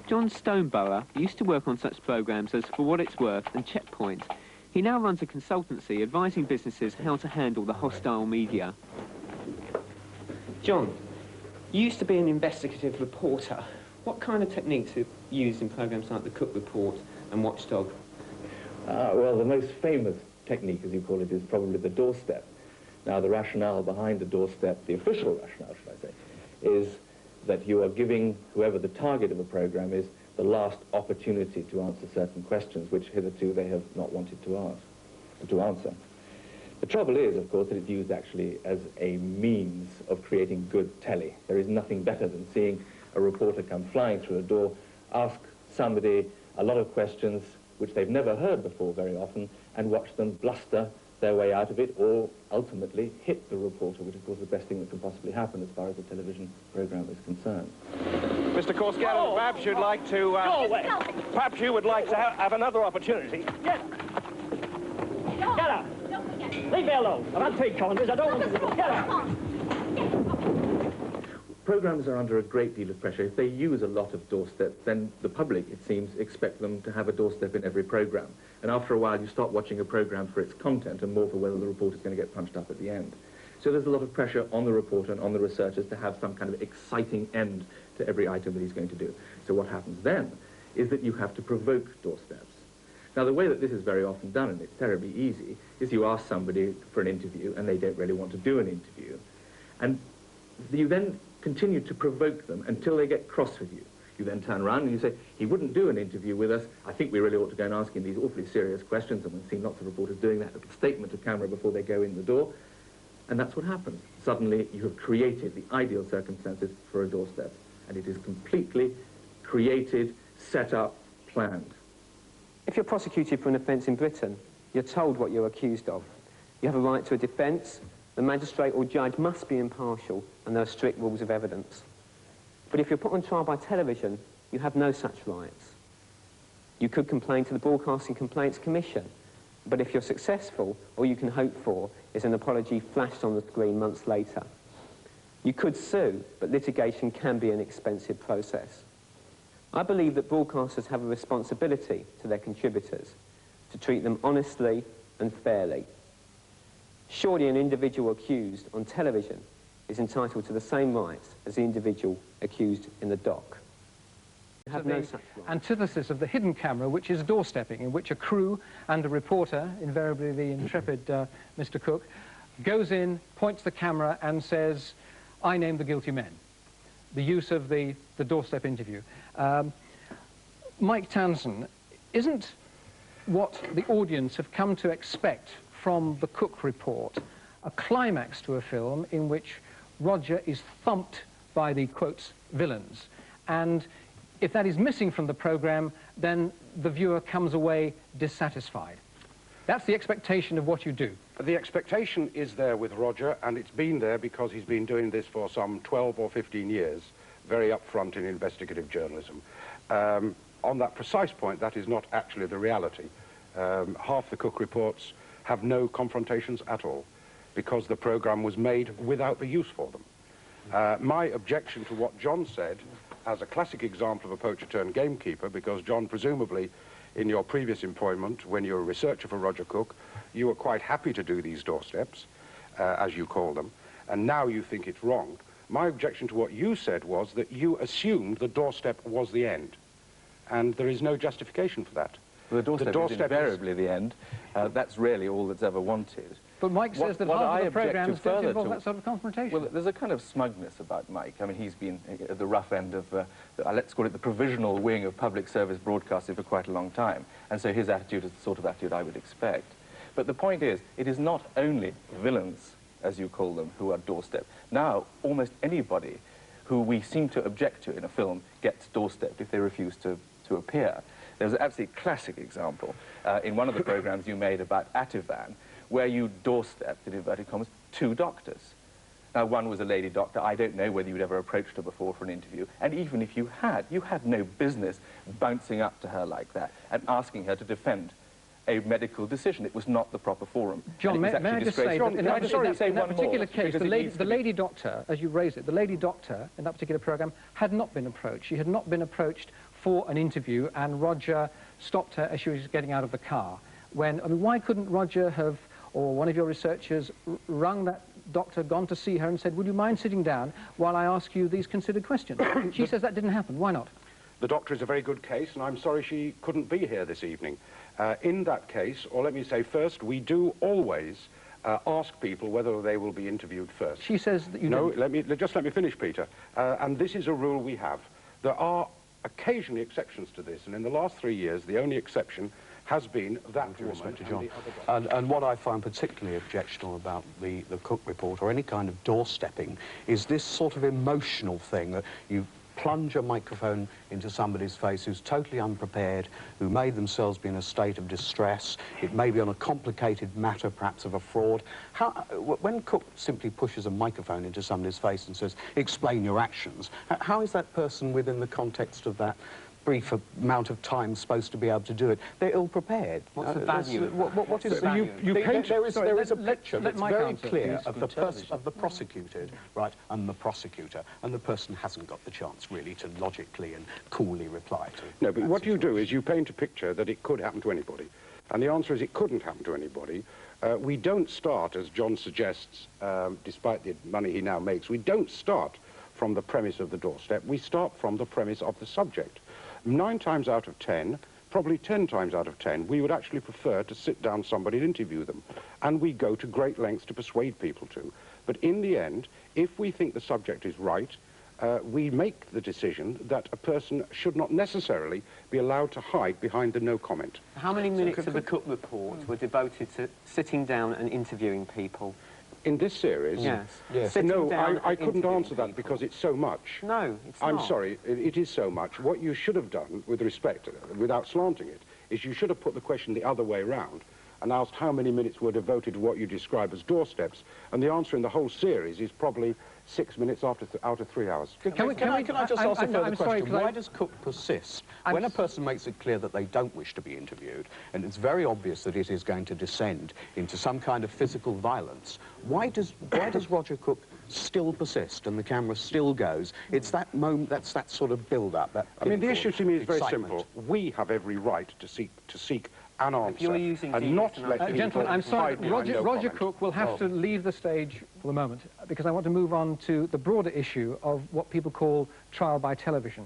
John Stoneborough used to work on such programmes as For What It's Worth and Checkpoint. He now runs a consultancy advising businesses how to handle the hostile media. John, you used to be an investigative reporter. What kind of techniques are used in programmes like The Cook Report and Watchdog? Well, the most famous technique, as you call it, is probably the doorstep. Now, the rationale behind the doorstep, the official rationale, should I say, is that you are giving whoever the target of a program is the last opportunity to answer certain questions which hitherto they have not wanted to answer. The trouble is, of course, that it's used actually as a means of creating good telly. There is nothing better than seeing a reporter come flying through a door, ask somebody a lot of questions which they've never heard before very often, and watch them bluster their way out of it, or ultimately hit the reporter, which of course is the best thing that can possibly happen as far as the television program is concerned. Mr. Korsgaard, perhaps you'd like to... Go away! Perhaps you would like to have another opportunity. Get up! Leave me alone. I've had 3 corners. I don't want to... Get up! Programs are under a great deal of pressure. If they use a lot of doorsteps, then the public, it seems, expect them to have a doorstep in every program. And after a while, you start watching a program for its content and more for whether the report is going to get punched up at the end. So there's a lot of pressure on the reporter and on the researchers to have some kind of exciting end to every item that he's going to do. So what happens then is that you have to provoke doorsteps. Now, the way that this is very often done, and it's terribly easy, is you ask somebody for an interview and they don't really want to do an interview. And you then continue to provoke them until they get cross with you. You then turn around and you say, he wouldn't do an interview with us. I think we really ought to go and ask him these awfully serious questions. And we've seen lots of reporters doing that, a statement to camera before they go in the door. And that's what happens. Suddenly, you have created the ideal circumstances for a doorstep. And it is completely created, set up, planned. If you're prosecuted for an offence in Britain, you're told what you're accused of. You have a right to a defence. The magistrate or judge must be impartial, and there are strict rules of evidence. But if you're put on trial by television, you have no such rights. You could complain to the Broadcasting Complaints Commission, but if you're successful, all you can hope for is an apology flashed on the screen months later. You could sue, but litigation can be an expensive process. I believe that broadcasters have a responsibility to their contributors to treat them honestly and fairly. Surely an individual accused on television is entitled to the same rights as the individual accused in the dock. You have no such rights. Antithesis of the hidden camera, which is doorstepping, in which a crew and a reporter, invariably the intrepid Mr. Cook, goes in, points the camera and says, I name the guilty men. The use of the doorstep interview. Mike Townson, isn't what the audience have come to expect from the Cook Report a climax to a film in which Roger is thumped by the, quotes, villains? And if that is missing from the programme, then the viewer comes away dissatisfied. That's the expectation of what you do. The expectation is there with Roger, and it's been there because he's been doing this for some 12 or 15 years, very upfront in investigative journalism. On that precise point, that is not actually the reality. Half the Cook reports have no confrontations at all, because the programme was made without the use for them. My objection to what John said, as a classic example of a poacher turned gamekeeper, because John, presumably, in your previous employment, when you were a researcher for Roger Cook, you were quite happy to do these doorsteps, as you call them, and now you think it's wrong. My objection to what you said was that you assumed the doorstep was the end, and there is no justification for that. Well, the doorstep is invariably the end. That's really all that's ever wanted. But Mike says that half of the programmes don't involve that sort of confrontation. Well, there's a kind of smugness about Mike. I mean, he's been at the rough end of, let's call it the provisional wing of public service broadcasting for quite a long time. And so his attitude is the sort of attitude I would expect. But the point is, it is not only villains, as you call them, who are doorstep. Now, almost anybody who we seem to object to in a film gets doorstepped if they refuse to appear. There's an absolutely classic example in one of the programs you made about Ativan, where you doorstepped, in inverted commas, 2 doctors. Now, one was a lady doctor. I don't know whether you'd ever approached her before for an interview. And even if you had no business bouncing up to her like that and asking her to defend a medical decision. It was not the proper forum. John, may I just say that in that particular case, the lady doctor, as you raised it, the lady doctor in that particular programme had not been approached. She had not been approached for an interview, and Roger stopped her as she was getting out of the car. I mean, why couldn't Roger have, or one of your researchers, rung that doctor, gone to see her and said, would you mind sitting down while I ask you these considered questions? She says that didn't happen. Why not? The doctor is a very good case, and I'm sorry she couldn't be here this evening. In that case, or let me say first, we do always ask people whether they will be interviewed first. She says that you No, didn't. just let me finish, Peter. And this is a rule we have. There are occasionally exceptions to this, and in the last 3 years, the only exception has been that woman to John. and the other doctor. And what I find particularly objectionable about the Cook report, or any kind of doorstepping, is this sort of emotional thing that you plunge a microphone into somebody's face who's totally unprepared, who may themselves be in a state of distress. It may be on a complicated matter, perhaps of a fraud. When Cook simply pushes a microphone into somebody's face and says, explain your actions, how is that person within the context of that brief amount of time supposed to be able to do it? They're ill-prepared. What's the value? What is the it? value? There is a picture that's very answer, clear please. of the prosecuted, right, and the prosecutor, and the person hasn't got the chance, really, to logically and coolly reply to. No, but what you do is you paint a picture that it could happen to anybody. And the answer is it couldn't happen to anybody. We don't start, as John suggests, despite the money he now makes, we don't start from the premise of the doorstep. We start from the premise of the subject. 9 times out of 10, probably 10 times out of 10, we would actually prefer to sit down somebody and interview them. And we go to great lengths to persuade people to. But in the end, if we think the subject is right, we make the decision that a person should not necessarily be allowed to hide behind the no comment. How many minutes of the Cook report were devoted to sitting down and interviewing people? In this series? Yes. No, I couldn't answer that because it's so much. No, it's not. I'm sorry, it is so much. What you should have done, with respect, without slanting it, is you should have put the question the other way round and asked how many minutes were devoted to what you describe as doorsteps, and the answer in the whole series is probably 6 minutes out of 3 hours. Can I just ask a further question? Why Sorry, does Cook persist? When a person makes it clear that they don't wish to be interviewed, and it's very obvious that it is going to descend into some kind of physical violence, why does Roger Cook still persist and the camera still goes? It's that moment, that's that sort of build-up. I mean, the issue to me is very simple. We have every right to seek an answer and not let people gentlemen, I'm sorry, hide behind no Roger comment. Cook will have to leave the stage for the moment because I want to move on to the broader issue of what people call trial by television.